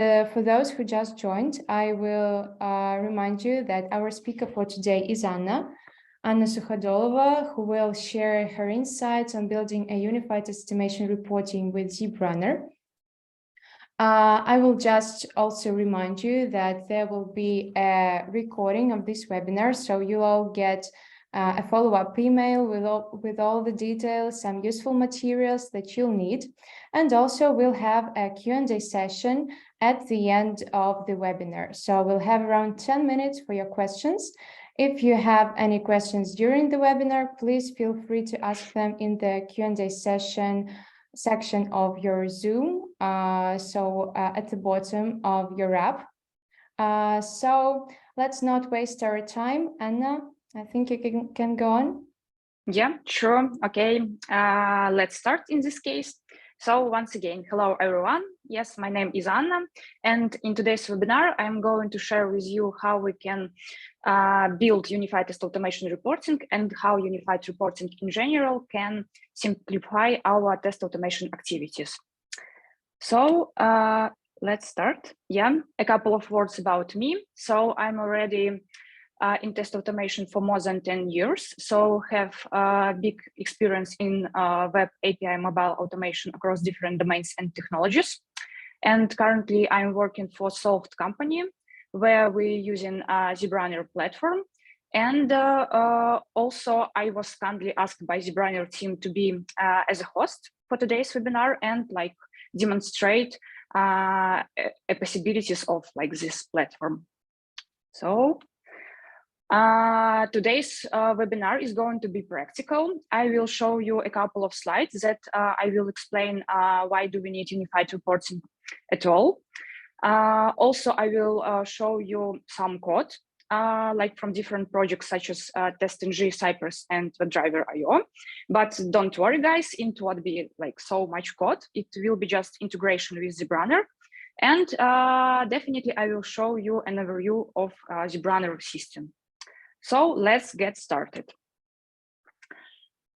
For those who just joined, I will remind you that our speaker for today is Anna Sukhodolova, who will share her insights on building a unified estimation reporting with Zebrunner. I will just also remind you that there will be a recording of this webinar, so you'll all get a follow-up email with all the details, some useful materials that you'll need. And also we'll have a Q&A session at the end of the webinar. So we'll have around 10 minutes for your questions. If you have any questions during the webinar, please feel free to ask them in the Q&A section of your Zoom, at the bottom of your app. So let's not waste our time. Anna, I think you can go on. Yeah, sure. Okay, let's start in this case. So once again, hello everyone. Yes, my name is Anna, and in today's webinar, I'm going to share with you how we can build unified test automation reporting and how unified reporting in general can simplify our test automation activities. So let's start. Yeah, a couple of words about me. So I'm already in test automation for more than 10 years, so have big experience in web API mobile automation across different domains and technologies. And currently I'm working for a soft company where we're using Zebrunner platform. And also I was kindly asked by Zebrunner team to be as a host for today's webinar and like demonstrate possibilities of like this platform. So today's webinar is going to be practical. I will show you a couple of slides that I will explain why do we need unified reporting at all. Also, I will show you some code, like from different projects such as TestNG, Cypress, and WebDriver.io. But don't worry, guys, it won't be like so much code. It will be just integration with Zebrunner. And definitely, I will show you an overview of Zebrunner system. So let's get started.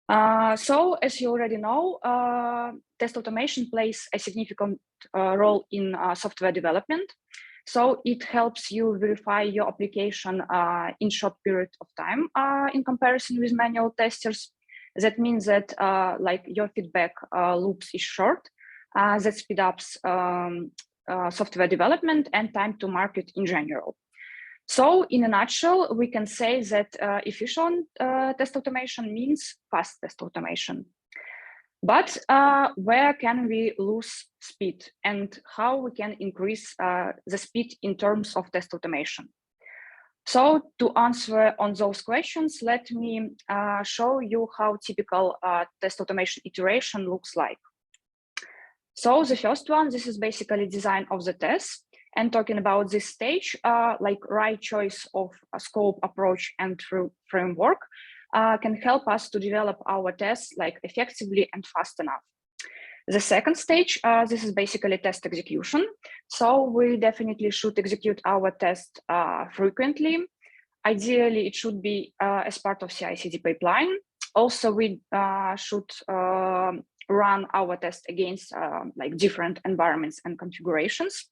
So as you already know, test automation plays a significant role in software development. So it helps you verify your application in short period of time in comparison with manual testers. That means that like your feedback loops is short, that speed up software development and time to market in general. So in a nutshell, we can say that efficient test automation means fast test automation. But where can we lose speed and how we can increase the speed in terms of test automation? So to answer on those questions, let me show you how typical test automation iteration looks like. So the first one, this is basically design of the test. And talking about this stage, like right choice of a scope, approach, and framework can help us to develop our tests like effectively and fast enough. The second stage, this is basically test execution. So we definitely should execute our test frequently. Ideally, it should be as part of CI/CD pipeline. Also, we should run our test against like different environments and configurations.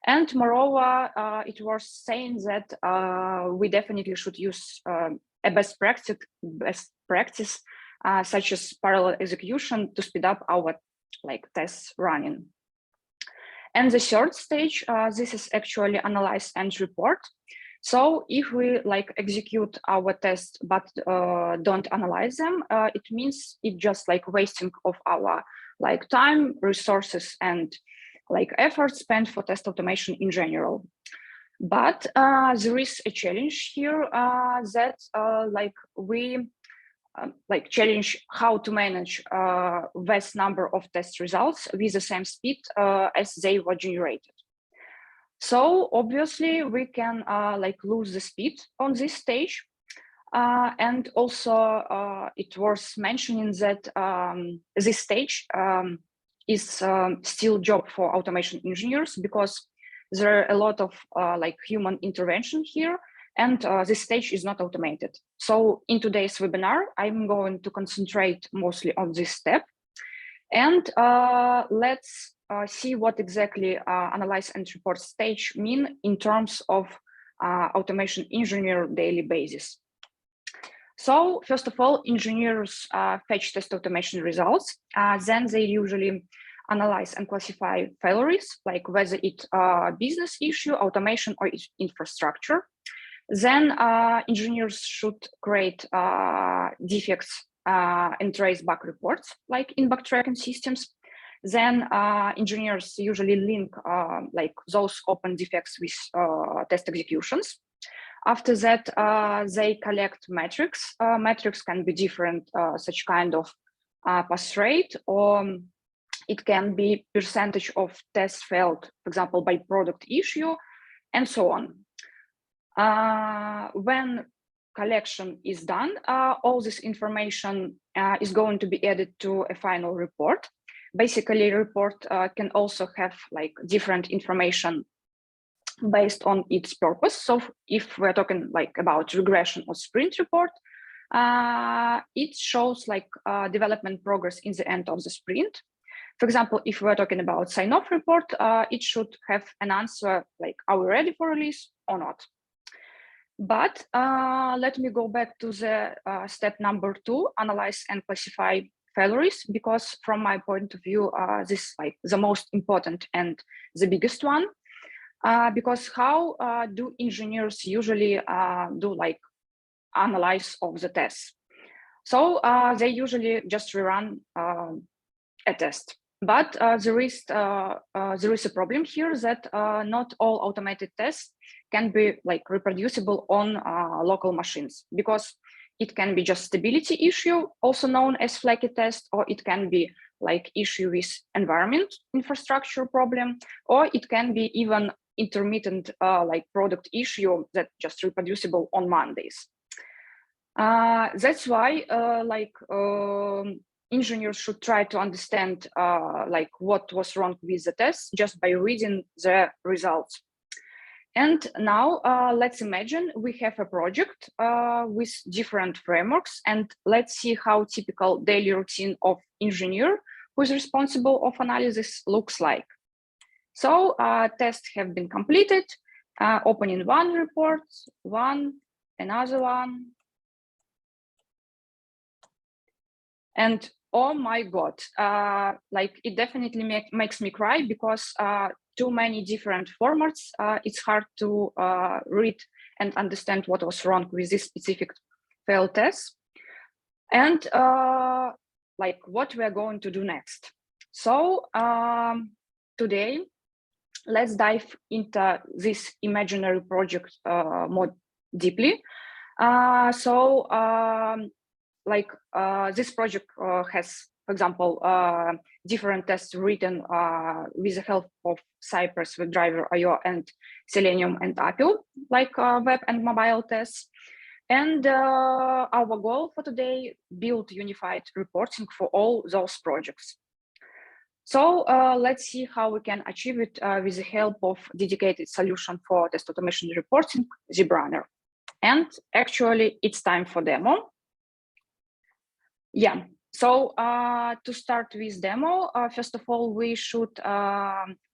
And moreover, it was saying that we definitely should use a best practice such as parallel execution to speed up our like tests running. And the third stage, this is actually analyze and report. So if we like execute our tests but don't analyze them, it means it just like wasting of our like time, resources, and like effort spent for test automation in general. But there is a challenge here that like we like challenge how to manage vast number of test results with the same speed as they were generated. So obviously we can like lose the speed on this stage. And also it was mentioning that this stage is still job for automation engineers because there are a lot of like human intervention here, and this stage is not automated. So in today's webinar, I'm going to concentrate mostly on this step. And let's see what exactly analyze and report stage mean in terms of automation engineer daily basis. So first of all, engineers fetch test automation results. Then they usually analyze and classify failures, like whether it's a business issue, automation, or infrastructure. Then engineers should create defects and trace bug reports, like in bug tracking systems. Then engineers usually link like those open defects with test executions. After that, they collect metrics. Metrics can be different, such kind of pass rate, or it can be percentage of tests failed, for example, by product issue, and so on. When collection is done, all this information is going to be added to a final report. Basically, a report can also have like different information based on its purpose. So if we're talking like about regression or sprint report, it shows like development progress in the end of the sprint. For example, if we're talking about sign-off report, it should have an answer like, are we ready for release or not? But let me go back to the step number 2, analyze and classify failures, because from my point of view, this is like the most important and the biggest one. Because how do engineers usually do like analyze of the tests? So they usually just rerun a test. But there is a problem here that not all automated tests can be like reproducible on local machines, because it can be just stability issue, also known as flaky test, or it can be like issue with environment infrastructure problem, or it can be even intermittent like product issue that just reproducible on Mondays. That's why engineers should try to understand like what was wrong with the test just by reading the results. And now let's imagine we have a project with different frameworks, and let's see how typical daily routine of engineer who is responsible of analysis looks like. So tests have been completed, opening one report, another one. And oh my God, like it definitely makes me cry, because too many different formats, it's hard to read and understand what was wrong with this specific failed test. And like what we're going to do next. So today, let's dive into this imaginary project more deeply. This project has, for example, different tests written with the help of Cypress, WebDriver, IO, and Selenium and Appium, like web and mobile tests. And our goal for today, build unified reporting for all those projects. So let's see how we can achieve it with the help of dedicated solution for test automation reporting, Zebrunner. And actually, it's time for demo. Yeah, so to start with demo, first of all, we should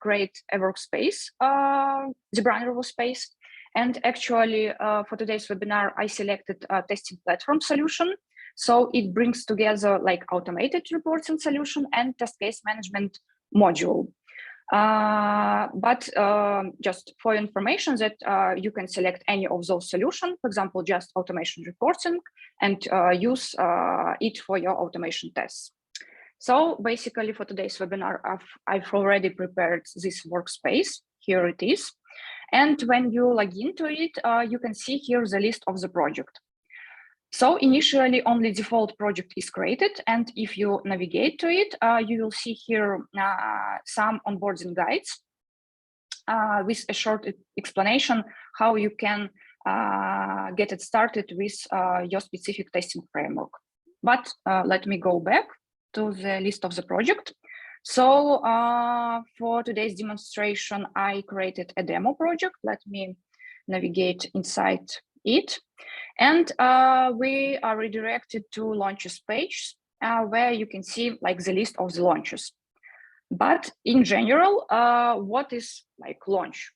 create a workspace, Zebrunner workspace. And actually, for today's webinar, I selected a testing platform solution. So it brings together like automated reporting solution and test case management module. But just for information that you can select any of those solutions, for example, just automation reporting, and use it for your automation tests. So basically for today's webinar, I've already prepared this workspace. Here it is. And when you log into it, you can see here the list of the project. So initially only default project is created, and if you navigate to it, you will see here some onboarding guides with a short explanation how you can get it started with your specific testing framework. But let me go back to the list of the project. So for today's demonstration, I created a demo project. Let me navigate inside it. And we are redirected to launches page where you can see like the list of the launches. But in general, what is like launch?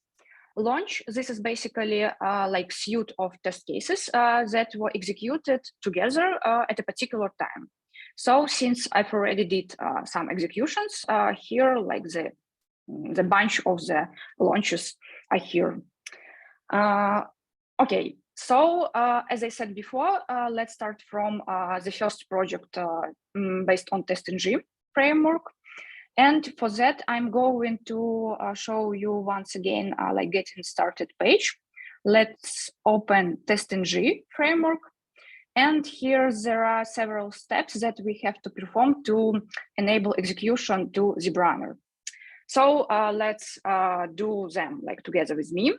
Launch, this is basically like suite of test cases that were executed together at a particular time. So since I've already did some executions here, like the bunch of the launches are here. Okay, so as I said before, let's start from the first project based on TestNG framework. And for that, I'm going to show you once again, like getting started page. Let's open TestNG framework. And here there are several steps that we have to perform to enable execution to Zebrunner. So let's do them like together with me.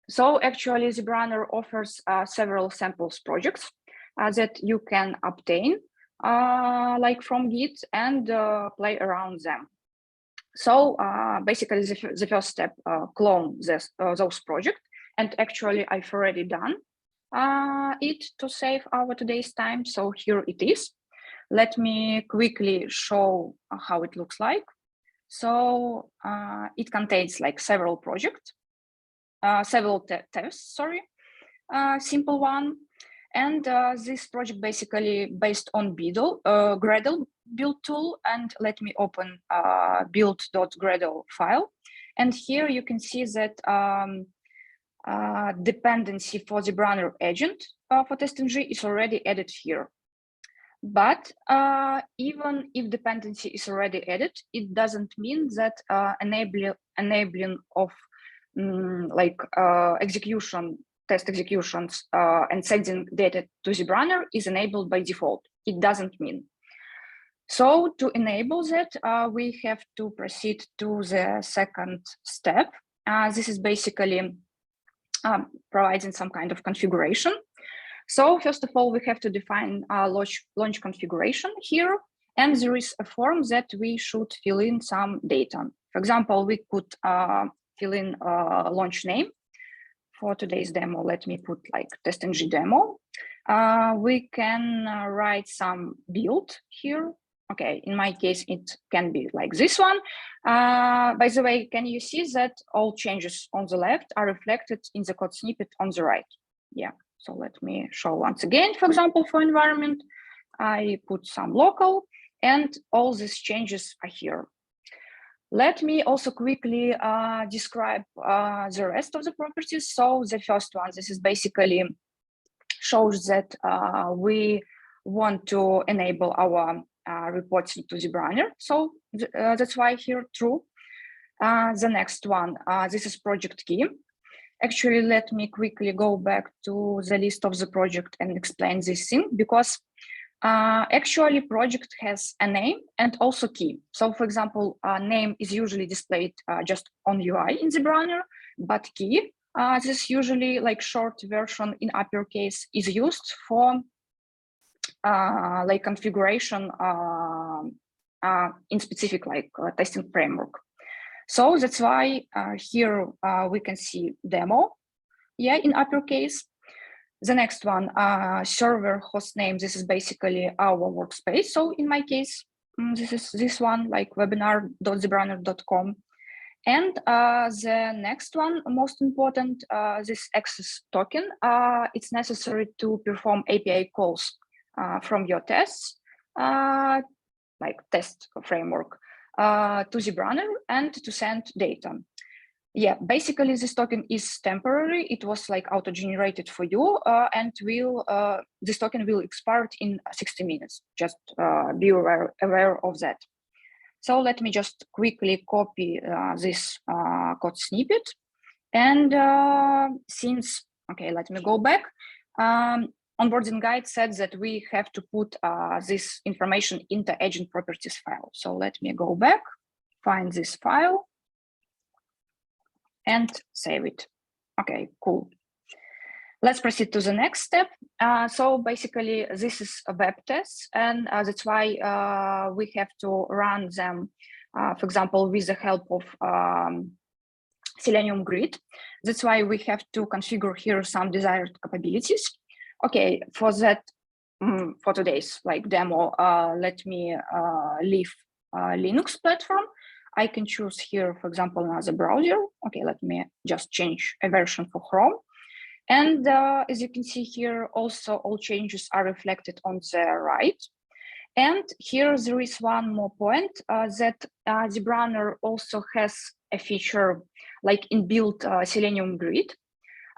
So actually Zebrunner offers several samples projects that you can obtain like from Git and play around them. So basically the first step, clone those projects. And actually I've already done it to save our today's time. So here it is. Let me quickly show how it looks like. So it contains like several projects, several tests, sorry, simple one. And this project basically based on Gradle build tool. And let me open build.gradle file. And here you can see that dependency for the Zebrunner agent for TestNG is already added here. But even if dependency is already added, it doesn't mean that enabling of test executions and sending data to Zebrunner is enabled by default. It doesn't mean. So to enable that, we have to proceed to the second step. This is basically providing some kind of configuration. So first of all, we have to define launch configuration here. And there is a form that we should fill in some data. For example, we could fill in launch name. For today's demo, let me put like TestNG demo. We can write some build here. Okay, in my case, it can be like this one. By the way, can you see that all changes on the left are reflected in the code snippet on the right? Yeah, so let me show once again, for example, for environment, I put some local and all these changes are here. Let me also quickly describe the rest of the properties. So the first one, this is basically shows that we want to enable our reporting to Zebrunner. So that's why here true. The next one, this is project key. Actually, let me quickly go back to the list of the project and explain this thing, because actually project has a name and also key. So for example, name is usually displayed just on UI in Zebrunner, but key, this usually like short version in uppercase is used for like configuration in specific like testing framework. So that's why here we can see demo, yeah, in uppercase. The next one, server host name. This is basically our workspace. So in my case, this is this one, like webinar.zebrunner.com. And the next one, most important, this access token. It's necessary to perform API calls from your tests, like test framework, to Zebrunner and to send data. Yeah, basically this token is temporary. It was like auto-generated for you, and this token will expire in 60 minutes. Just be aware of that. So let me just quickly copy this code snippet. And okay, let me go back. Onboarding guide said that we have to put this information into agent properties file. So let me go back, find this file, and save it. Okay, cool. Let's proceed to the next step. So basically, this is a web test, and that's why we have to run them, for example, with the help of Selenium grid. That's why we have to configure here some desired capabilities. Okay, for that, for today's like demo, let me leave Linux platform. I can choose here, for example, another browser. Okay, let me just change a version for Chrome. And as you can see here, also all changes are reflected on the right. And here there is one more point that Zebrunner also has a feature like inbuilt Selenium grid.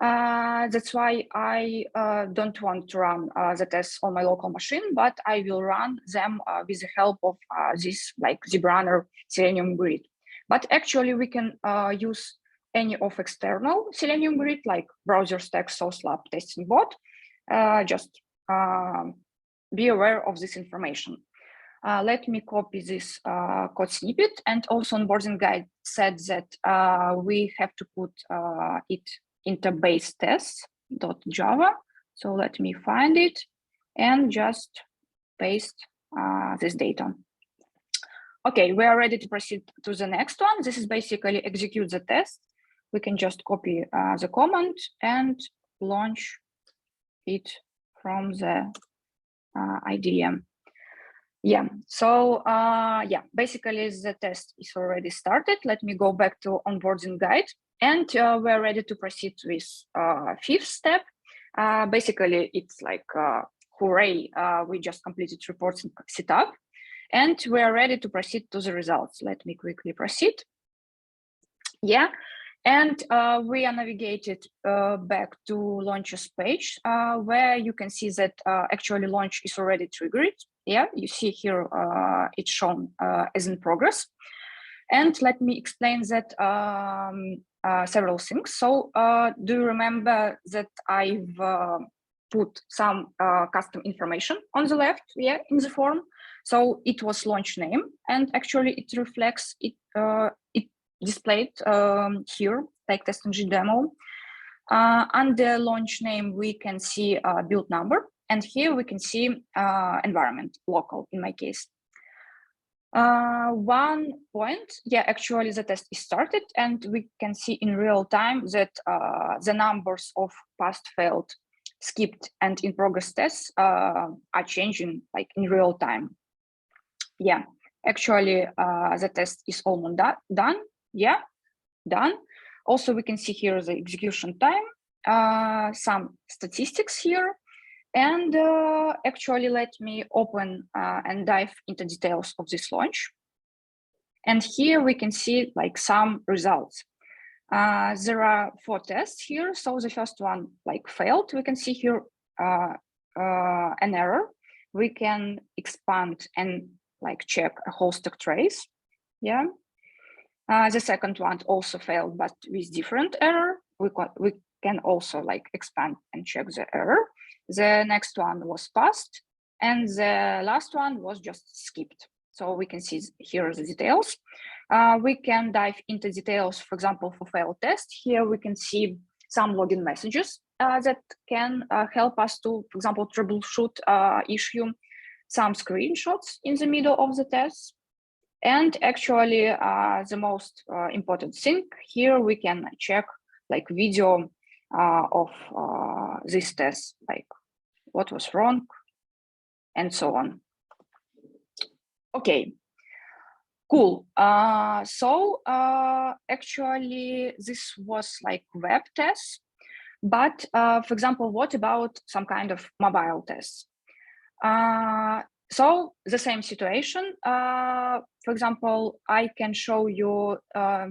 That's why I don't want to run the tests on my local machine, but I will run them with the help of this like Zebrunner Selenium grid. But actually we can use any of external Selenium grid like browser stack, source lab, testing bot. Just be aware of this information. Let me copy this code snippet, and also onboarding guide said that we have to put it into base tests.java. So let me find it and just paste this data. Okay, we are ready to proceed to the next one. This is basically execute the test. We can just copy the command and launch it from the IDM. Yeah, so yeah, basically the test is already started. Let me go back to onboarding guide, and we're ready to proceed with fifth step. Basically, it's like, hooray, we just completed reports setup, and we're ready to proceed to the results. Let me quickly proceed. Yeah, and we are navigated back to launches page, where you can see that actually launch is already triggered. Yeah, you see here it's shown as in progress. And let me explain that several things. So do you remember that I've put some custom information on the left, yeah, in the form? So it was launch name, and actually it reflects it. It displayed here like TestNG demo. Under launch name, we can see build number, and here we can see environment, local in my case. One point, yeah, actually the test is started, and we can see in real time that the numbers of passed, failed, skipped, and in progress tests are changing like in real time. Yeah, actually the test is almost done. Yeah, done. Also, we can see here the execution time, some statistics here. And actually, let me open and dive into details of this launch. And here we can see like some results. There are 4 tests here. So the first one like failed. We can see here an error. We can expand and like check a whole stack trace. Yeah. The second one also failed, but with different error. We can also like expand and check the error. The next one was passed, and the last one was just skipped. So we can see here the details. We can dive into details, for example, for failed test. Here we can see some login messages that can help us to, for example, troubleshoot issue, some screenshots in the middle of the test. And actually, the most important thing here, we can check like video of this test, like what was wrong, and so on. Okay, cool. So actually, this was like web tests, but for example, what about some kind of mobile tests? So the same situation. For example, I can show you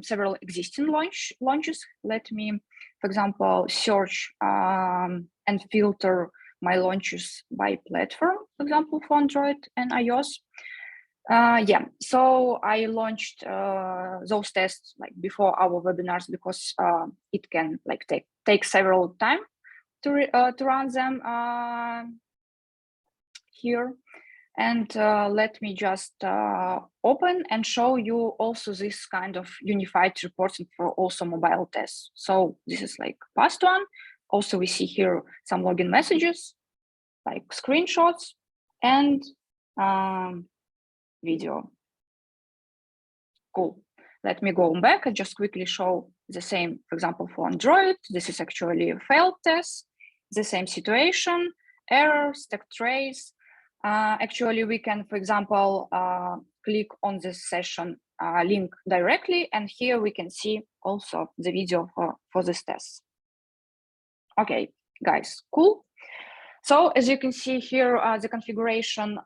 several existing launches. Let me, for example, search and filter my launches by platform, for example, for Android and iOS. Yeah, so I launched those tests like before our webinars because it can like take several time to run them here. And let me just open and show you also this kind of unified reporting for also mobile tests. So this is like past one. Also, we see here some login messages, like screenshots and video. Cool. Let me go back and just quickly show the same, for example, for Android. This is actually a failed test, the same situation, error, stack trace. Actually, we can, for example, click on this session link directly, and here we can see also the video for this test. Okay, guys, cool. So as you can see here, the configuration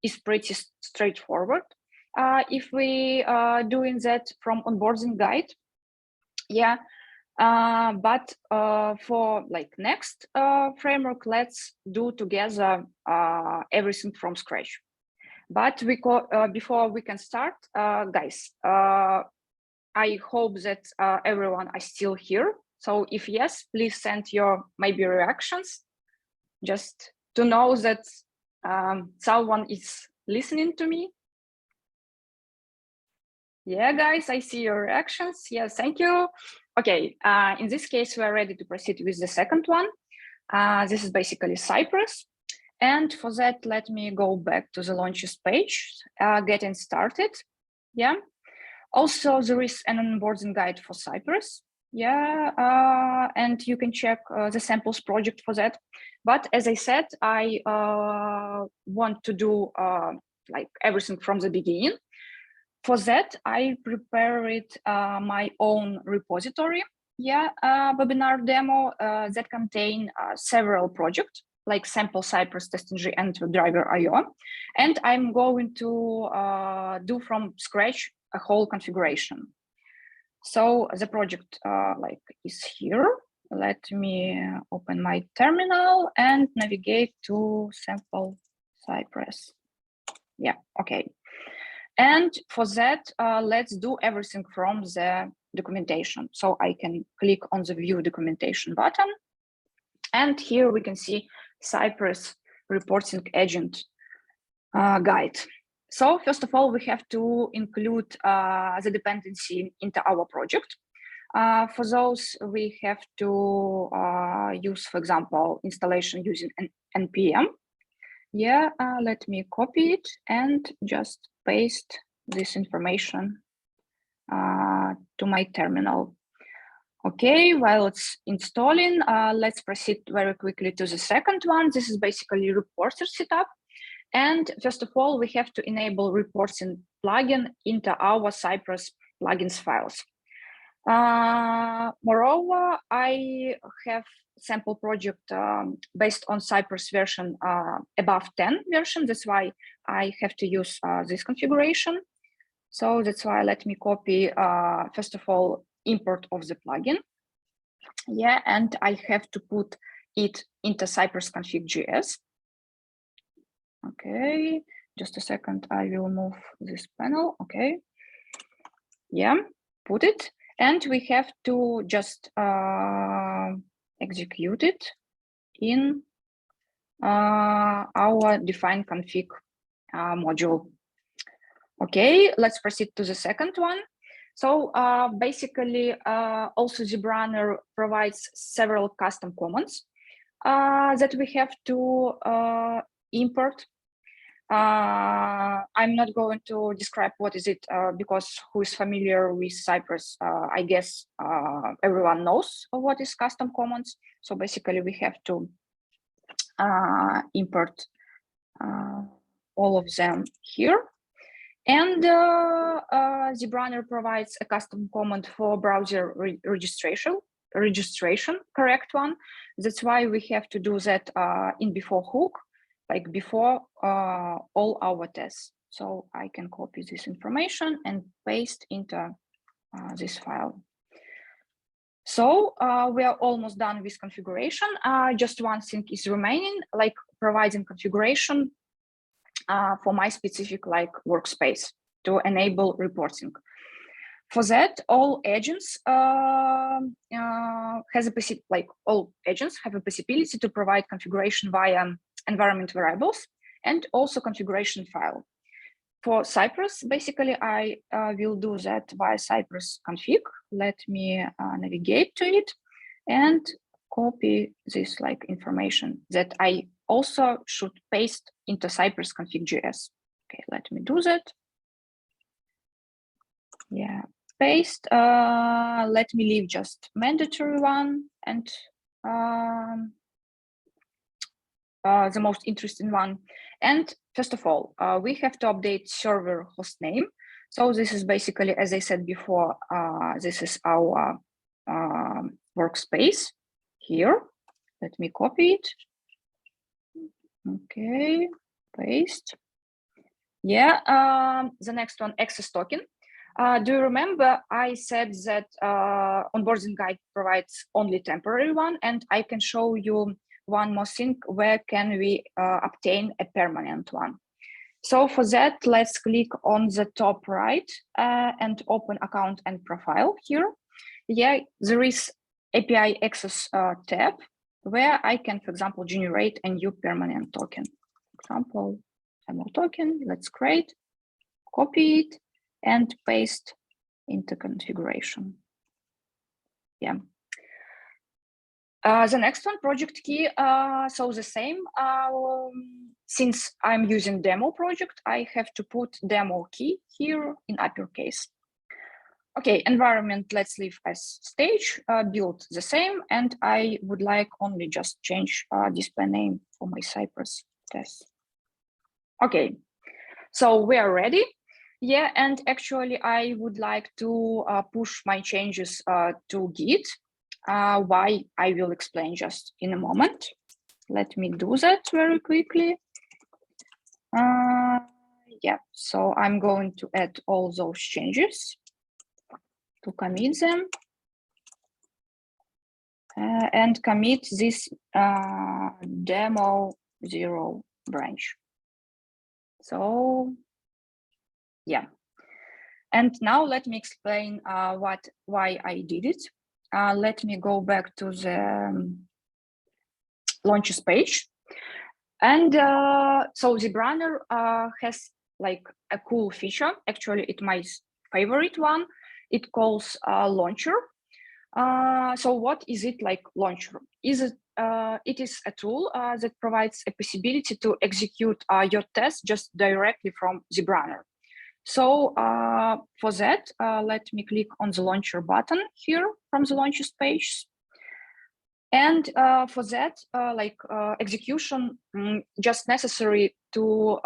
is pretty straightforward. If we are doing that from onboarding guide, yeah. But for next framework, let's do together everything from scratch. But before we can start, guys, I hope that everyone is still here. So if yes, please send your maybe reactions, just to know that someone is listening to me. Yeah, guys, I see your reactions. Yes, thank you. Okay, in this case, we are ready to proceed with the second one. This is basically Cypress. And for that, let me go back to the launches page, getting started. Yeah. Also, there is an onboarding guide for Cypress. Yeah, and you can check the samples project for that. But as I said, I want to do everything from the beginning. For that, I prepared my own repository, webinar demo that contain several projects like sample Cypress, TestNG, and driver IO. And I'm going to do from scratch a whole configuration. So the project is here. Let me open my terminal and navigate to sample Cypress. Yeah, okay. And for that, let's do everything from the documentation. So I can click on the view documentation button. And here we can see Cypress reporting agent guide. So first of all, we have to include the dependency into our project. For those, we have to use, for example, installation using an npm. Yeah, let me copy it and just paste this information to my terminal. Okay, while it's installing, let's proceed very quickly to the second one. This is basically reporter setup. And first of all, we have to enable reporting plugin into our Cypress plugins files. Moreover, I have sample project based on Cypress version above 10 version. That's why I have to use this configuration. So that's why let me copy, first of all, import of the plugin. Yeah, and I have to put it into Cypress config.js. Okay, just a second, I will move this panel. Okay, yeah, put it. And we have to just execute it in our define config module. Okay, let's proceed to the second one. So basically, also Zebrunner provides several custom commands that we have to import. I'm not going to describe what is it because who is familiar with Cypress, I guess everyone knows what is custom commands. So basically we have to import all of them here. And Zebrunner provides a custom command for browser registration, correct one. That's why we have to do that in before hook, like before all our tests. So I can copy this information and paste into this file. So we are almost done with configuration. Just one thing is remaining, like providing configuration for my specific workspace to enable reporting. For that, all agents all agents have a possibility to provide configuration via environment variables and also configuration file. For Cypress, basically, I will do that via Cypress config. Let me navigate to it and copy this information that I also should paste into Cypress config.js. Okay, let me do that. Yeah, paste. Let me leave just mandatory one and the most interesting one. And first of all, we have to update server hostname. So this is basically, as I said before, this is our workspace here. Let me copy it. Okay, paste. Yeah, the next one, access token. Do you remember I said that onboarding guide provides only temporary one, and I can show you one more thing, where can we obtain a permanent one. So for that, let's click on the top right and open account and profile here. Yeah, there is API access tab where I can, for example, generate a new permanent token. For example, ML token, let's create, copy it, and paste into configuration. Yeah. The next one, project key. So the same. Since I'm using demo project, I have to put demo key here in uppercase. Okay, environment, let's leave as stage, build the same, and I would like only just change display name for my Cypress test. Okay, so we are ready. Yeah, and actually I would like to push my changes to Git. Why, I will explain just in a moment. Let me do that very quickly. Yeah, so I'm going to add all those changes to commit them and commit this demo 0 branch. So yeah, and now let me explain why I did it. Let me go back to the launches page. And so Zebrunner has like a cool feature. Actually, it's my favorite one. It calls launcher. So what is it like launcher? It is a tool that provides a possibility to execute your test just directly from Zebrunner. So for that, let me click on the launcher button here from the launches page. And for that, execution, just necessary to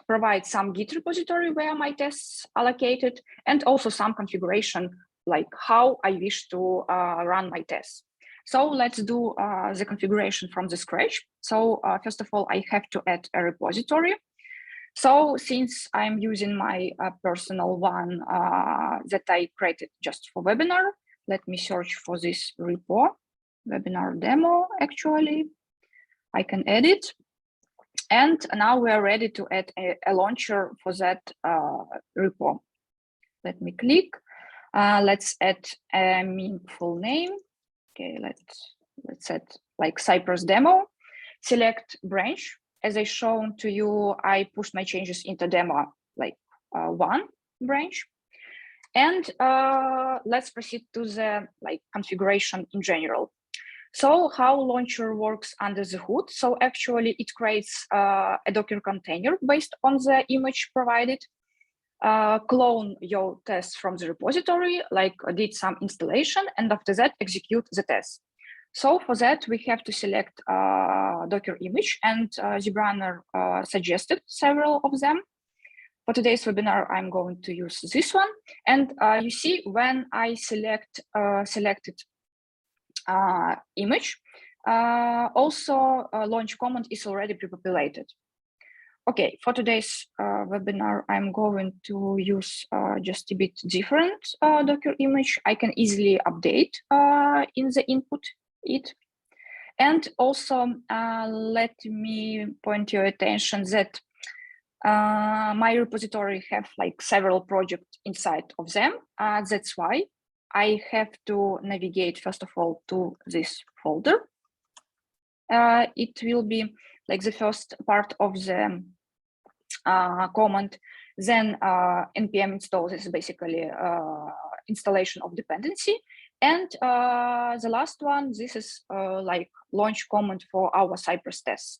provide some Git repository where my tests are located, and also some configuration, like how I wish to run my tests. So let's do the configuration from the scratch. So first of all, I have to add a repository. So since I'm using my personal one that I created just for webinar, let me search for this repo. Webinar demo, actually, I can add it. And now we are ready to add a launcher for that repo. Let me click. Let's add a meaningful name. Okay, let's add like Cypress demo. Select branch. As I shown to you, I pushed my changes into demo like 1 branch. And let's proceed to the configuration in general. So how launcher works under the hood? So actually it creates a Docker container based on the image provided, clone your tests from the repository, did some installation, and after that execute the test. So for that, we have to select Docker image, and Zebrunner suggested several of them. For today's webinar, I'm going to use this one. And you see, when I selected image, also launch command is already pre-populated. Okay, for today's webinar, I'm going to use just a bit different Docker image. I can easily update in the input it. And also let me point your attention that my repository have several projects inside of them. That's why I have to navigate, first of all, to this folder. It will be the first part of the command. Then npm install, this is basically installation of dependency. And the last one, this is launch command for our Cypress tests.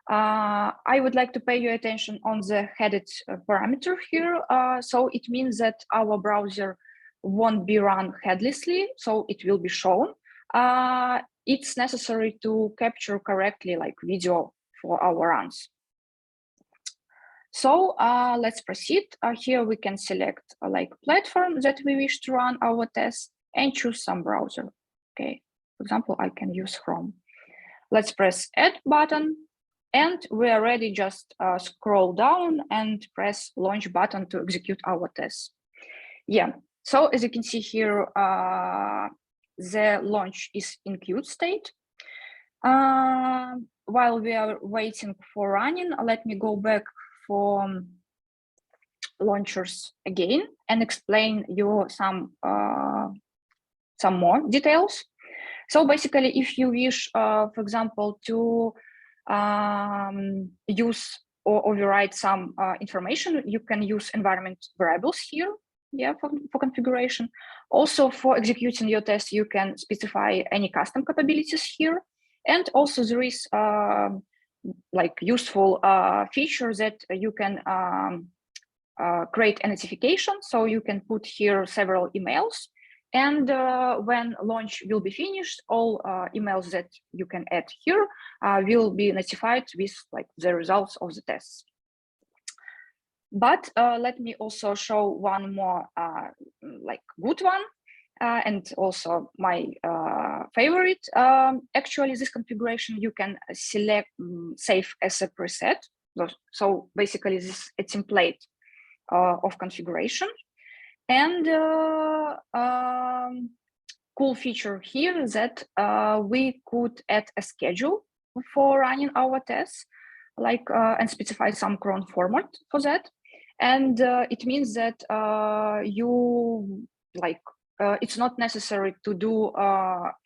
I would like to pay your attention on the headed parameter here. So it means that our browser won't be run headlessly, so it will be shown. It's necessary to capture correctly video for our runs. So let's proceed. Here we can select like platform that we wish to run our tests and choose some browser. Okay, for example, I can use Chrome. Let's press Add button, and we are ready. Just scroll down and press Launch button to execute our tests. Yeah, so as you can see here, the launch is in queue state. While we are waiting for running, let me go back for launchers again and explain you some more details. So basically, if you wish, for example, to use or override some information, you can use environment variables here, yeah, for configuration. Also, for executing your test, you can specify any custom capabilities here. And also there is like useful feature that you can create a notification. So you can put here several emails. And when launch will be finished, all emails that you can add here will be notified with like the results of the tests. But let me also show one more like good one. And also my favorite. Actually, this configuration you can select save as a preset. So basically, this is a template of configuration. And cool feature here is that we could add a schedule for running our tests, like and specify some cron format for that. And it means that you like it's not necessary to do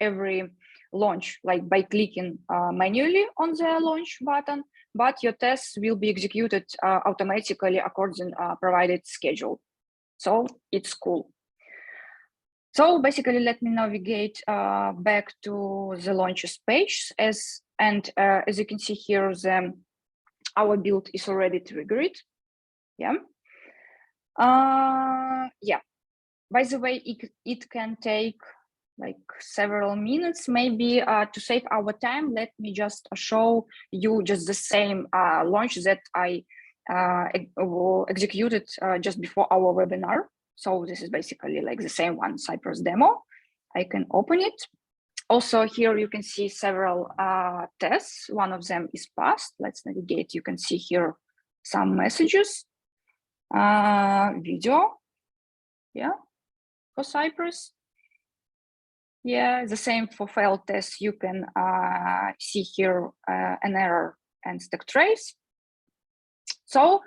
every launch like by clicking manually on the launch button, but your tests will be executed automatically according provided schedule. So it's cool. So basically, let me navigate back to the launches page. As you can see here, our build is already triggered. Yeah. Yeah. By the way, it can take like several minutes, maybe to save our time. Let me just show you just the same launch that I executed just before our webinar. So this is basically like the same one, Cypress demo. I can open it. Also here you can see several tests. One of them is passed. Let's navigate. You can see here some messages, video, yeah, for Cypress. Yeah, the same for failed tests. You can see here an error and stack trace. So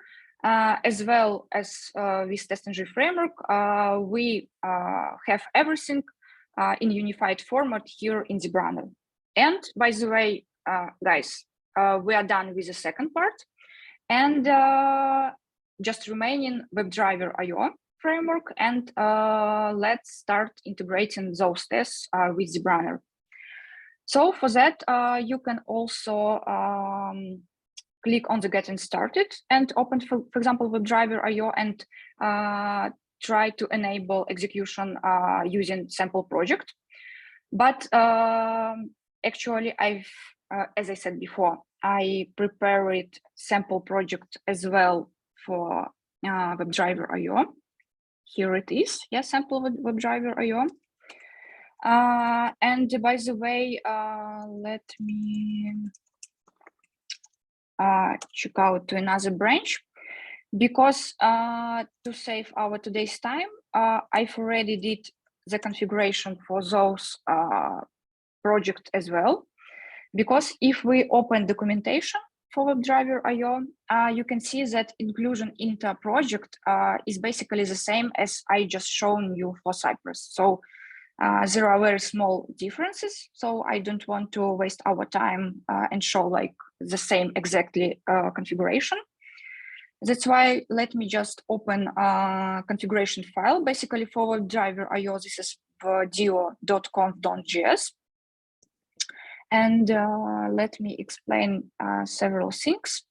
as well as with TestNG framework, we have everything in unified format here in Zebrunner. And by the way, guys, we are done with the second part, and just remaining WebDriver IO framework, and let's start integrating those tests with Zebrunner. So for that, you can also click on the Getting Started and open, for example, WebDriver IO and try to enable execution using sample project. But actually, as I said before, I prepared sample project as well for WebDriver IO. Here it is, yeah, sample WebDriver IO. And by the way, let me check out to another branch, because to save our today's time, I've already did the configuration for those project as well. Because if we open documentation for WebDriver IO, you can see that inclusion into a project is basically the same as I just shown you for Cypress. So there are very small differences. So I don't want to waste our time and show like the same exactly configuration. That's why let me just open a configuration file. Basically for WebDriver IO, this is dio.conf.js. And let me explain several things.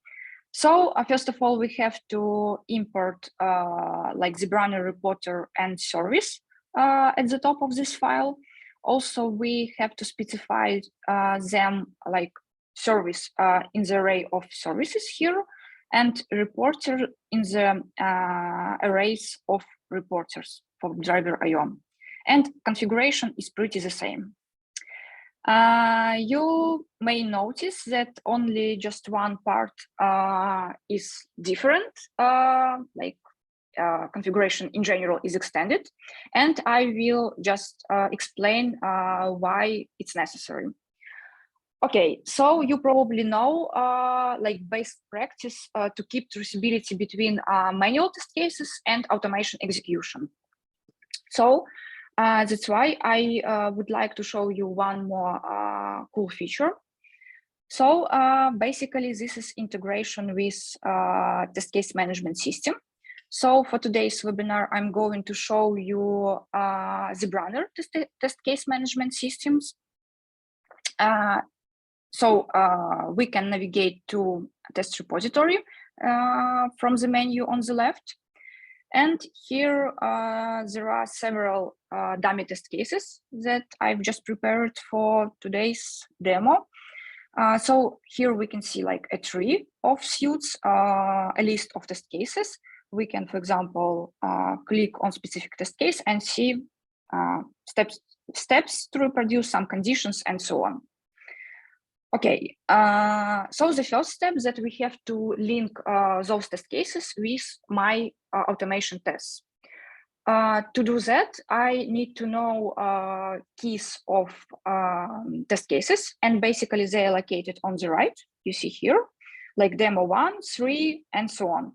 So first of all, we have to import like Zebrunner reporter and service at the top of this file. Also, we have to specify them like service in the array of services here. and reporter in the arrays of reporters for driver IO. And configuration is pretty the same. You may notice that only just one part is different, like configuration in general is extended, and I will just explain why it's necessary. Okay, so you probably know like best practice to keep traceability between manual test cases and automation execution. So that's why I would like to show you one more cool feature. So basically, this is integration with test case management system. So for today's webinar, I'm going to show you Zebrunner test case management systems. So we can navigate to test repository from the menu on the left. And here there are several dummy test cases that I've just prepared for today's demo. So here we can see like a tree of suits, a list of test cases. We can, for example, click on specific test case and see steps to reproduce some conditions and so on. Okay, so the first step is that we have to link those test cases with my automation tests. To do that, I need to know keys of test cases, and basically they are located on the right. You see here, like demo 1, 3, and so on.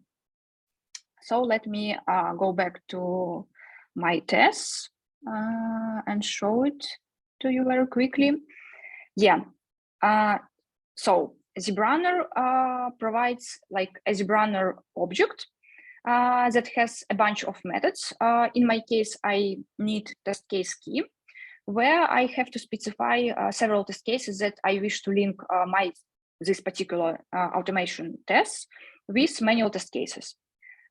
So let me go back to my tests and show it to you very quickly. Yeah. So Zebrunner provides like a Zebrunner object that has a bunch of methods. In my case, I need test case key, where I have to specify several test cases that I wish to link this particular automation tests with manual test cases.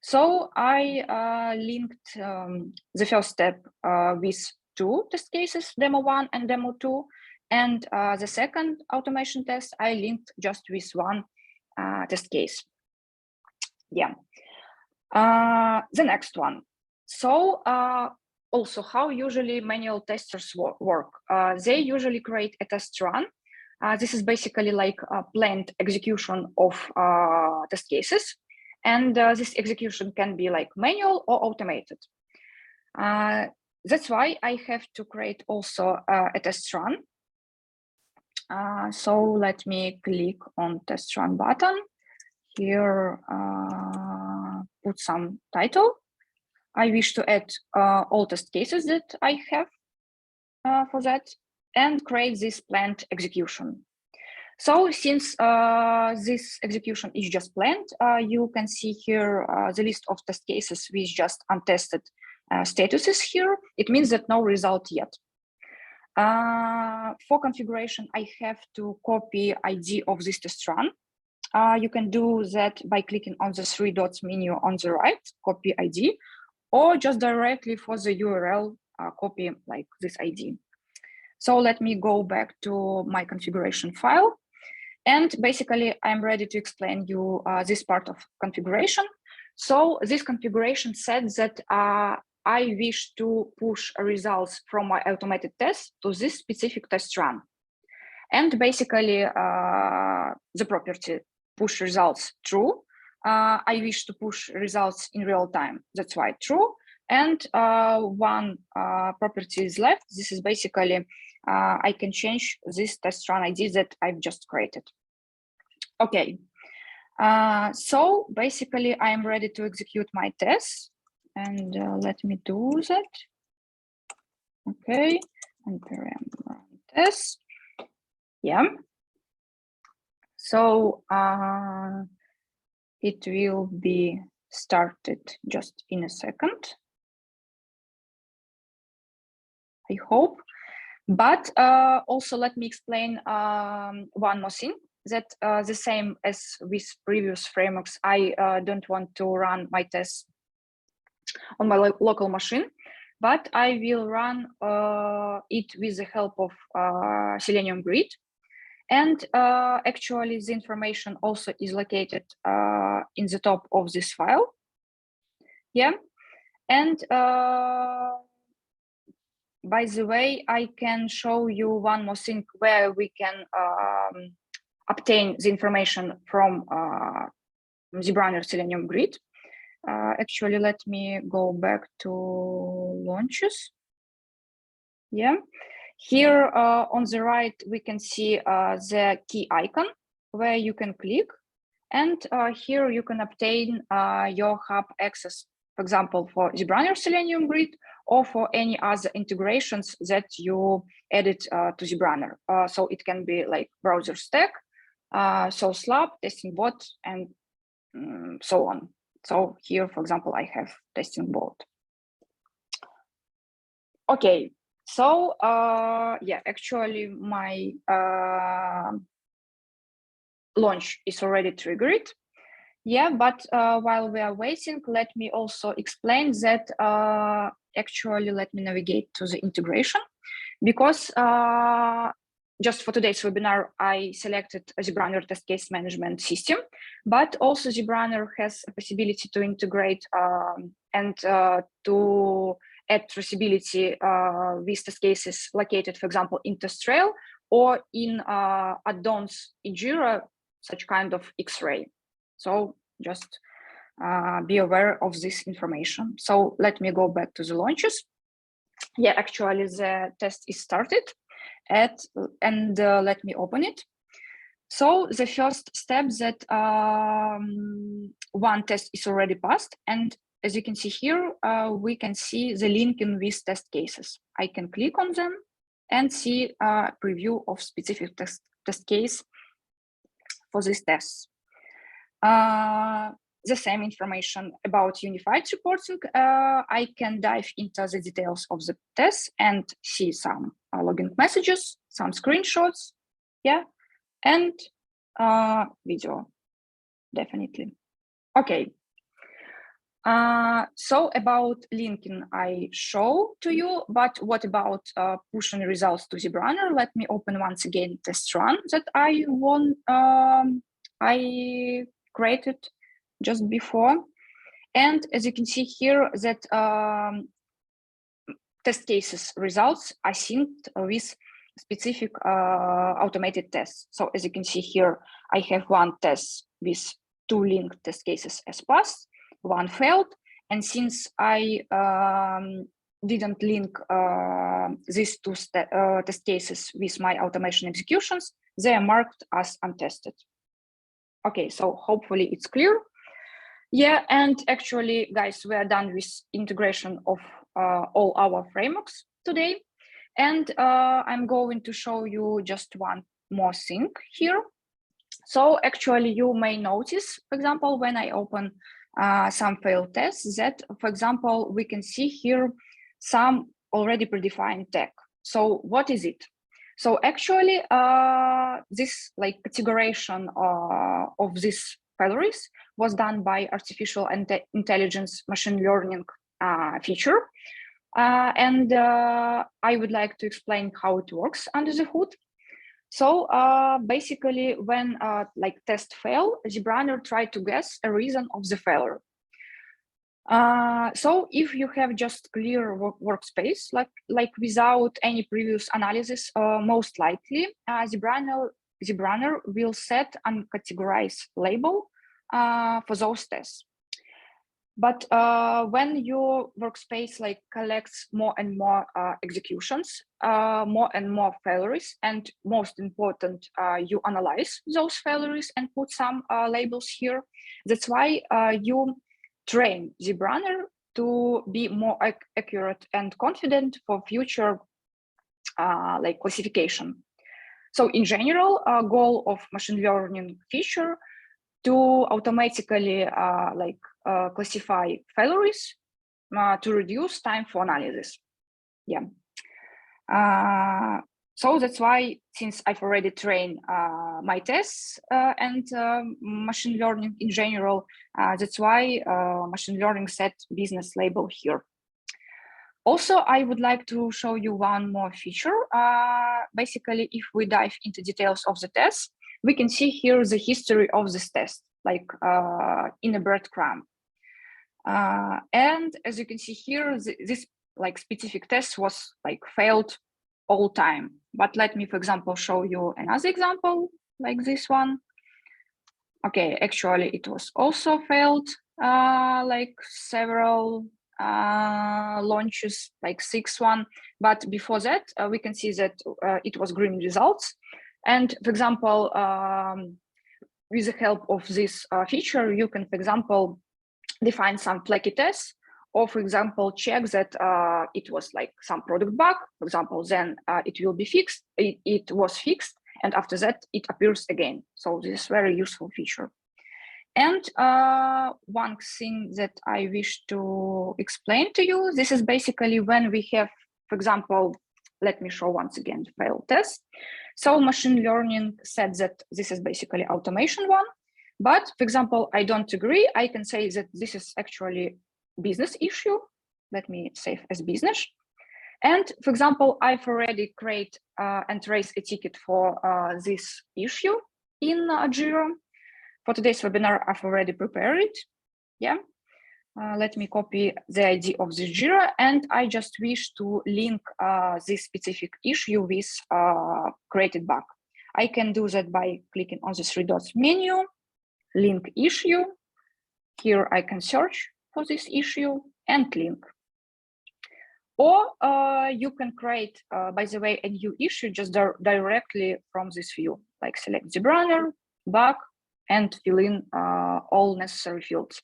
So I linked the first step with 2 test cases, demo 1 and demo 2. And the second automation test, I linked just with 1 test case. Yeah. The next one. So also how usually manual testers work. They usually create a test run. This is basically like a planned execution of test cases. And this execution can be like manual or automated. That's why I have to create also a test run. So let me click on test run button. Here, put some title. I wish to add all test cases that I have for that, and create this planned execution. So since this execution is just planned, you can see here the list of test cases with just untested statuses here. It means that no result yet. For configuration, I have to copy ID of this test run. You can do that by clicking on the 3 dots menu on the right, copy ID, or just directly for the URL, copy like this ID. So let me go back to my configuration file. And basically, I'm ready to explain you this part of configuration. So this configuration said that I wish to push results from my automated test to this specific test run. And basically, the property push results true. I wish to push results in real time. That's why true. And one property is left. This is basically, I can change this test run ID that I've just created. Okay. So basically, I am ready to execute my test. And let me do that. Okay. And run test. Yeah. So it will be started just in a second, I hope. But also let me explain one more thing, that the same as with previous frameworks, I don't want to run my tests on my local machine, but I will run it with the help of Selenium grid. And actually, the information also is located in the top of this file. Yeah. And by the way, I can show you one more thing where we can obtain the information from Zebrunner Selenium grid. Actually, let me go back to launches. Yeah. Here on the right, we can see the key icon where you can click. And here you can obtain your hub access, for example, for Zebrunner Selenium grid or for any other integrations that you added to Zebrunner. So it can be like browser stack, source lab, testing bot, and so on. So here, for example, I have testing bot. Okay, so yeah, actually my launch is already triggered. Yeah, but while we are waiting, let me also explain that actually, let me navigate to the integration, because just for today's webinar, I selected a Zebrunner test case management system, but also Zebrunner has a possibility to integrate and to add traceability with test cases located, for example, in TestRail or in add-ons in Jira, such kind of X-ray. So just be aware of this information. So let me go back to the launches. Yeah, actually the test is started and let me open it. So the first step that one test is already passed. And as you can see here, we can see the linking with test cases. I can click on them and see a preview of specific test case for these tests. The same information about unified reporting. I can dive into the details of the test and see some logging messages, some screenshots, yeah, and video, definitely. Okay. So about linking I show to you, but what about pushing results to Zebrunner? Let me open once again test run that I created just before. And as you can see here that test cases results are synced with specific automated tests. So as you can see here, I have one test with 2 linked test cases as passed, 1 failed. And since I didn't link these 2 test cases with my automation executions, they are marked as untested. Okay, so hopefully it's clear. Yeah, and actually, guys, we are done with integration of all our frameworks today. And I'm going to show you just one more thing here. So actually, you may notice, for example, when I open some failed tests that, for example, we can see here some already predefined tag. So what is it? So actually, this like categorization of these failures was done by artificial intelligence machine learning feature. And I would like to explain how it works under the hood. So basically, when like test fail, Zebrunner tried to guess a reason of the failure. So if you have just clear workspace, like without any previous analysis, most likely Zebrunner will set and categorize label for those tests. But when your workspace like collects more and more executions, more and more failures, and most important, you analyze those failures and put some labels here. That's why you train Zebrunner to be more accurate and confident for future like classification. So in general, goal of machine learning feature to automatically classify failures to reduce time for analysis. Yeah. So that's why, since I've already trained my tests and machine learning in general, that's why machine learning set business label here. Also, I would like to show you one more feature. Basically, if we dive into details of the test, we can see here the history of this test, like in a breadcrumb. And as you can see here, this like specific test was like failed all time. But let me, for example, show you another example like this one. Okay, actually, it was also failed like several launches, like 6 but before that we can see that it was green results. And for example, with the help of this feature, you can, for example, define some flaky tests, or for example check that it was like some product bug, for example, then it will be fixed, it was fixed, and after that it appears again. So this is very useful feature. And one thing that I wish to explain to you, this is basically when we have, for example, let me show once again the failed test. So machine learning said that this is basically automation one, but for example, I don't agree. I can say that this is actually business issue. Let me save as business. And for example, I've already created and raised a ticket for this issue in Jira. For today's webinar, I've already prepared it. Yeah. Let me copy the ID of this Jira, and I just wish to link this specific issue with created bug. I can do that by clicking on the 3 dots menu, link issue. Here I can search for this issue and link. Or you can create, by the way, a new issue just directly from this view, like select Zebrunner, bug, and fill in all necessary fields.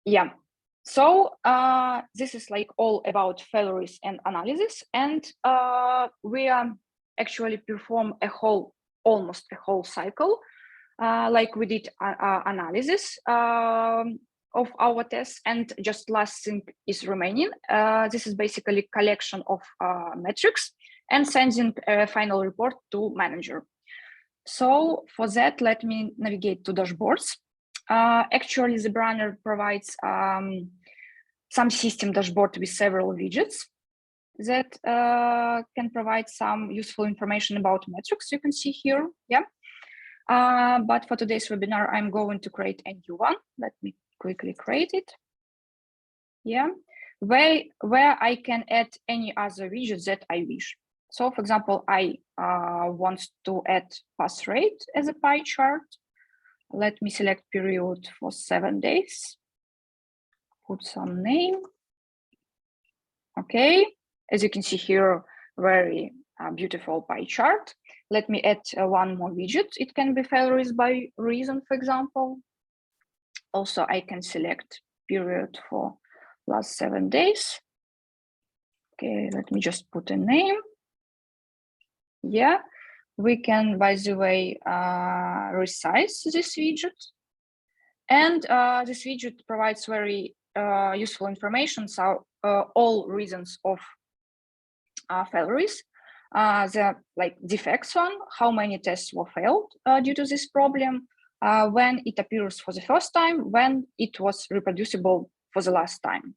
Yeah, so this is like all about failures and analysis, and we actually perform almost a whole cycle, like we did analysis of our tests, and just last thing is remaining. This is basically collection of metrics and sending a final report to manager. So for that, let me navigate to dashboards. Actually, Zebrunner provides some system dashboard with several widgets that can provide some useful information about metrics you can see here. Yeah. But for today's webinar, I'm going to create a new one. Let me quickly create it. Yeah, where I can add any other widgets that I wish. So for example, I want to add pass rate as a pie chart. Let me select period for 7 days. Put some name. Okay, as you can see here, very beautiful pie chart. Let me add one more widget. It can be failures by reason, for example. Also, I can select period for last 7 days. Okay, let me just put a name. Yeah, we can, by the way, resize this widget. And this widget provides very useful information. So all reasons of failures, the like defects one, how many tests were failed due to this problem, when it appears for the first time, when it was reproducible for the last time.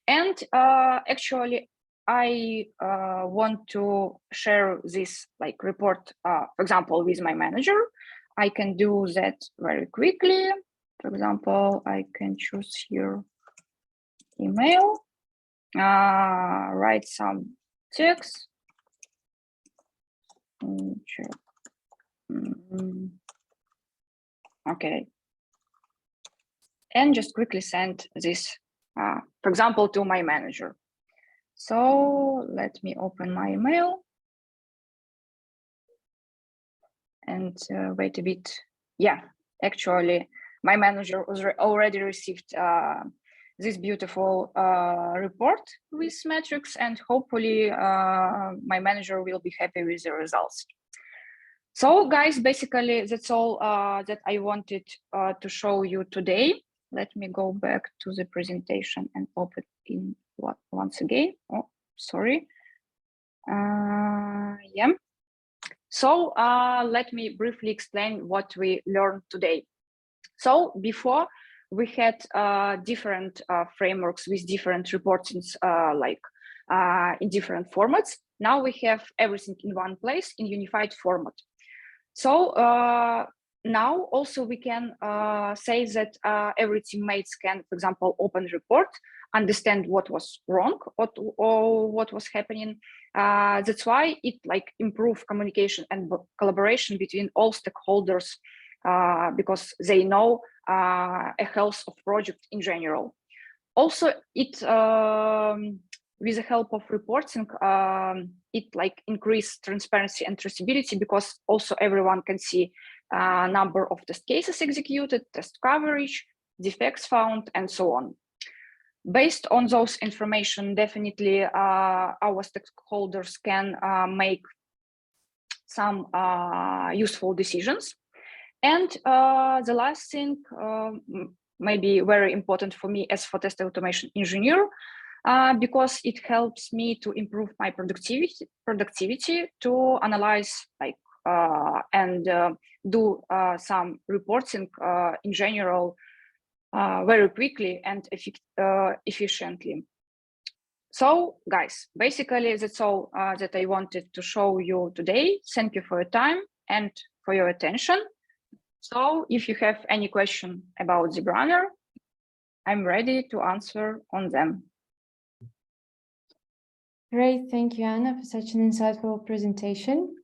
And actually, I want to share this like report, for example, with my manager. I can do that very quickly. For example, I can choose here email, write some text. Okay. And just quickly send this, for example, to my manager. So let me open my email and wait a bit. Yeah, actually, my manager already received this beautiful report with metrics, and hopefully my manager will be happy with the results. So guys, basically that's all that I wanted to show you today. Let me go back to the presentation and open in once again. Oh, sorry. Yeah. So let me briefly explain what we learned today. So before, we had different frameworks with different reportings, in different formats. Now we have everything in one place in unified format. So now also we can say that every teammate can, for example, open report, understand what was wrong or what was happening. That's why it improve communication and collaboration between all stakeholders because they know a health of project in general. Also, it with the help of reporting, it increase transparency and traceability because also everyone can see number of test cases executed, test coverage, defects found, and so on. Based on those information, definitely our stakeholders can make some useful decisions. And the last thing, maybe very important for me as for test automation engineer, because it helps me to improve my productivity to analyze and do some reporting in general very quickly and efficiently. So guys, basically that's all that I wanted to show you today. Thank you for your time and for your attention. So if you have any question about Zebrunner, I'm ready to answer on them. Great, thank you, Anna, for such an insightful presentation.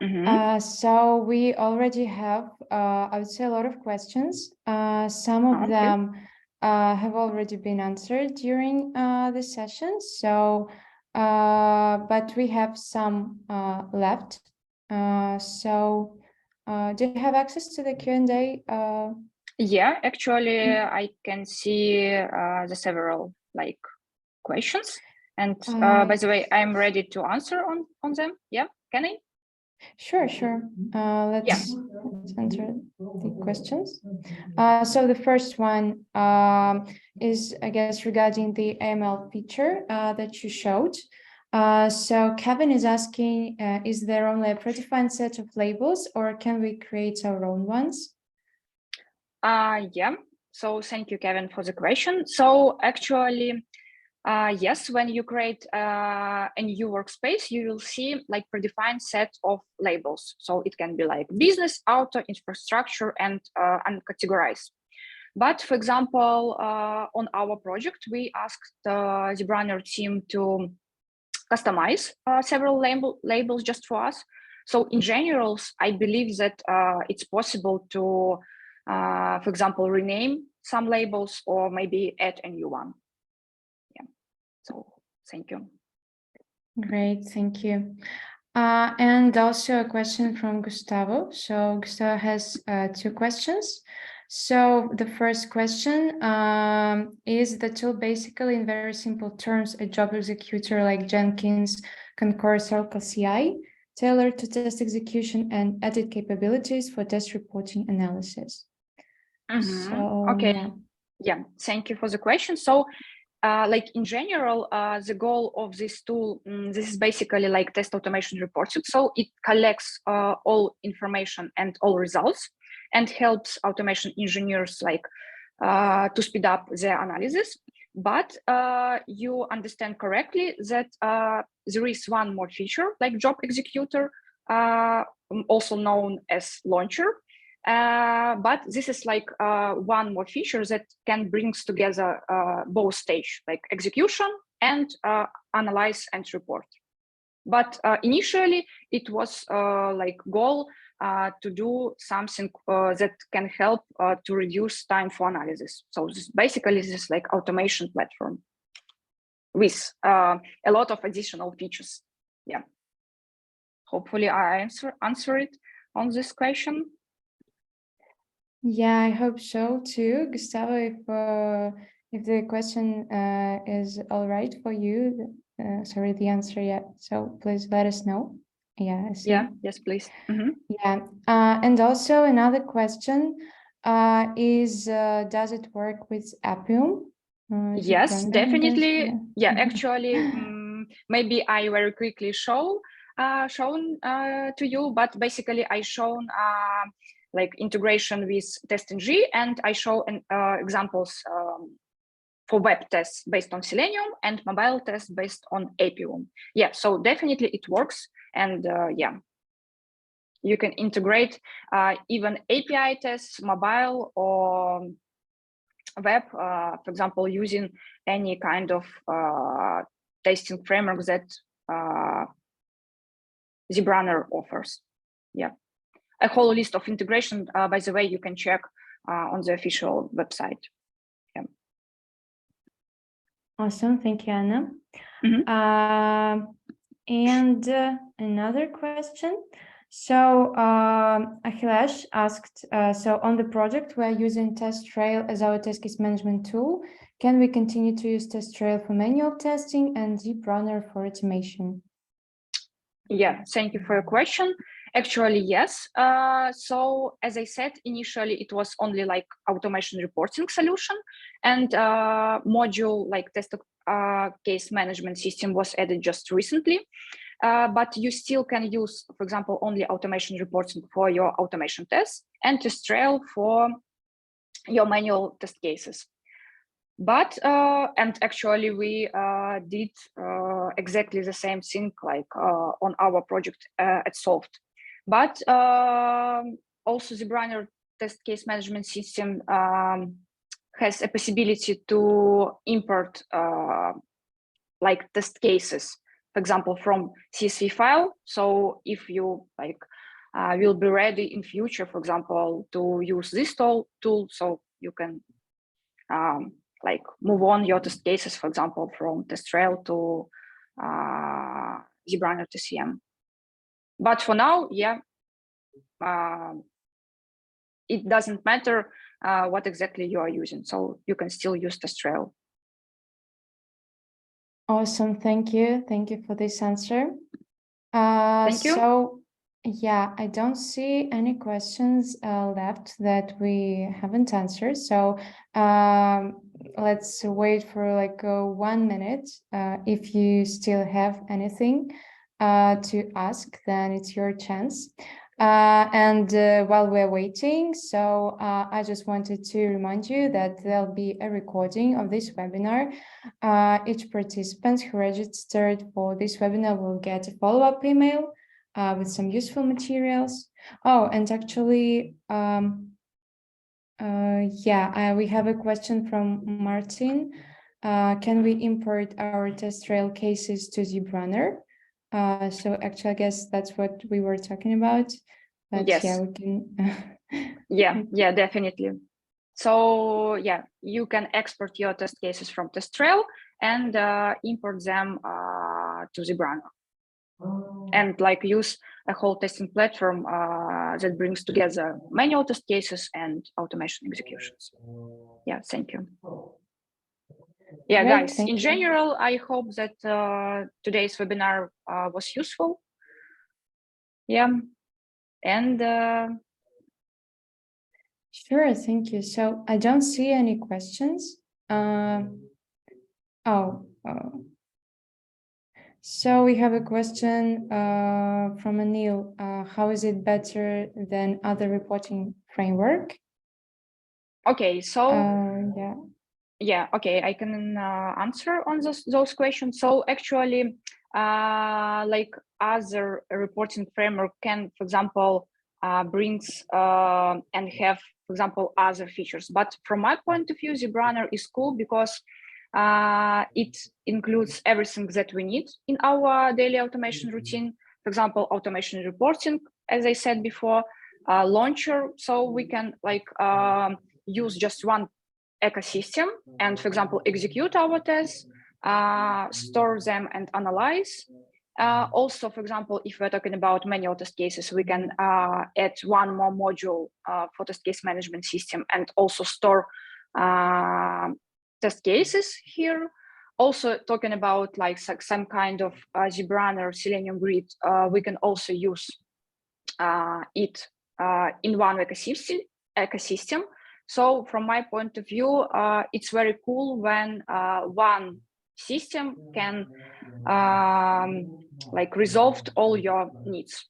Mm-hmm. So we already have, I would say, a lot of questions. Some of them have already been answered during the session. So, but we have some left. So, do you have access to the Q&A? Yeah, actually, I can see the several questions. And by the way, I'm ready to answer on them. Yeah, can I? Sure. Let's answer the questions. So the first one is, I guess, regarding the AML feature that you showed. So Kevin is asking, is there only a predefined set of labels or can we create our own ones? Yeah, so thank you, Kevin, for the question. So actually, yes, when you create a new workspace, you will see predefined set of labels. So it can be business, auto, infrastructure, and uncategorized. But for example, on our project, we asked the Zebrunner team to customize several labels just for us. So in general, I believe that it's possible to, for example, rename some labels or maybe add a new one. So thank you. Great, thank you. And also a question from Gustavo. So Gustavo has two questions. So the first question is the tool basically, in very simple terms, a job executor like Jenkins, Concur, Circle CI, tailored to test execution and added capabilities for test reporting analysis. Mm-hmm. So, okay. Yeah, thank you for the question. So in general, the goal of this tool, this is basically test automation reporting. So it collects all information and all results and helps automation engineers to speed up their analysis. But you understand correctly that there is one more feature job executor, also known as launcher. But this is one more feature that can bring together both stage, execution and analyze and report. But initially it was goal to do something that can help to reduce time for analysis. So this basically this is automation platform with a lot of additional features. Yeah. Hopefully I answer it on this question. Yeah, I hope so too, Gustavo. If the question is all right for you, sorry, the answer yet. So please let us know. Yeah. I see. Yeah. Yes, please. Mm-hmm. Yeah. And also another question is, does it work with Appium? Yes, definitely. Yeah, actually, maybe I very quickly shown to you, but basically I shown like integration with TestNG, and I show examples for web tests based on Selenium and mobile tests based on Appium. Yeah, so definitely it works, and yeah, you can integrate even API tests, mobile or web, for example, using any kind of testing framework that Zebrunner offers. Yeah, a whole list of integration, by the way, you can check on the official website. Yeah. Awesome, thank you, Anna. And another question. So Akhilesh asked, so on the project, we're using TestTrail as our test case management tool. Can we continue to use TestTrail for manual testing and Zebrunner for automation? Yeah, thank you for your question. Actually, yes. So as I said, initially it was only like automation reporting solution, and module like test case management system was added just recently. But you still can use, for example, only automation reporting for your automation tests and TestTrail for your manual test cases. But and actually we did exactly the same thing like on our project at Soft. But also the Zebrunner test case management system has a possibility to import like test cases, for example, from CSV file. So if you like will be ready in future, for example, to use this tool, so you can like move on your test cases, for example, from TestTrail to Zebrunner TCM. But for now, yeah, it doesn't matter what exactly you are using. So you can still use TestTrail. Awesome, thank you. Thank you for this answer. Thank you. So yeah, I don't see any questions left that we haven't answered. So let's wait for like 1 minute. If you still have anything to ask, then it's your chance. And while we're waiting, so I just wanted to remind you that there'll be a recording of this webinar. Each participant who registered for this webinar will get a follow-up email with some useful materials. Oh, and actually, yeah, we have a question from Martin. Can we import our TestTrail cases to Zebrunner? So actually, I guess that's what we were talking about. But yes. Yeah, we can. yeah, definitely. So yeah, you can export your test cases from TestTrail and import them to Zebrunner. And like use a whole testing platform that brings together manual test cases and automation executions. Yeah, thank you. Yeah, Great, guys, in general, I hope that today's webinar was useful. Yeah, and sure, thank you. So I don't see any questions. So we have a question from Anil. How is it better than other reporting framework? Okay, so yeah, okay, I can answer on those questions. So actually, like other reporting framework can, for example, brings and have, for example, other features. But from my point of view, Zebrunner is cool because it includes everything that we need in our daily automation routine. For example, automation reporting, as I said before, launcher, so we can like use just one ecosystem and, for example, execute our tests, store them and analyze. Also, for example, if we're talking about manual test cases, we can add one more module for test case management system and also store test cases here. Also talking about like some kind of Zebrunner Selenium grid, we can also use it in one ecosystem. So from my point of view, it's very cool when one system can like resolve all your needs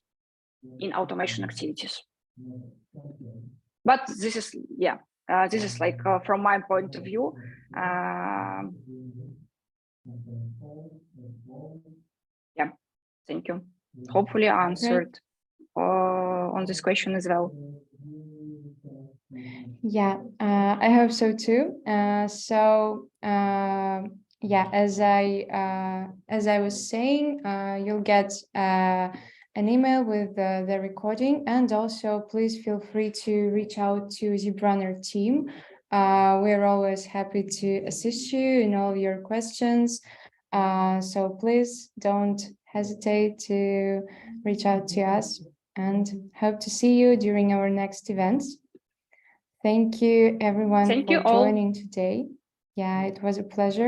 in automation activities. But this is, yeah, this is like from my point of view. Yeah, thank you. Hopefully I answered on this question as well. Yeah, I hope so too. Yeah, as I was saying, you'll get an email with the recording, and also please feel free to reach out to Zebrunner team. We're always happy to assist you in all your questions. So please don't hesitate to reach out to us, and hope to see you during our next events. Thank you, everyone, for joining today. Yeah, it was a pleasure.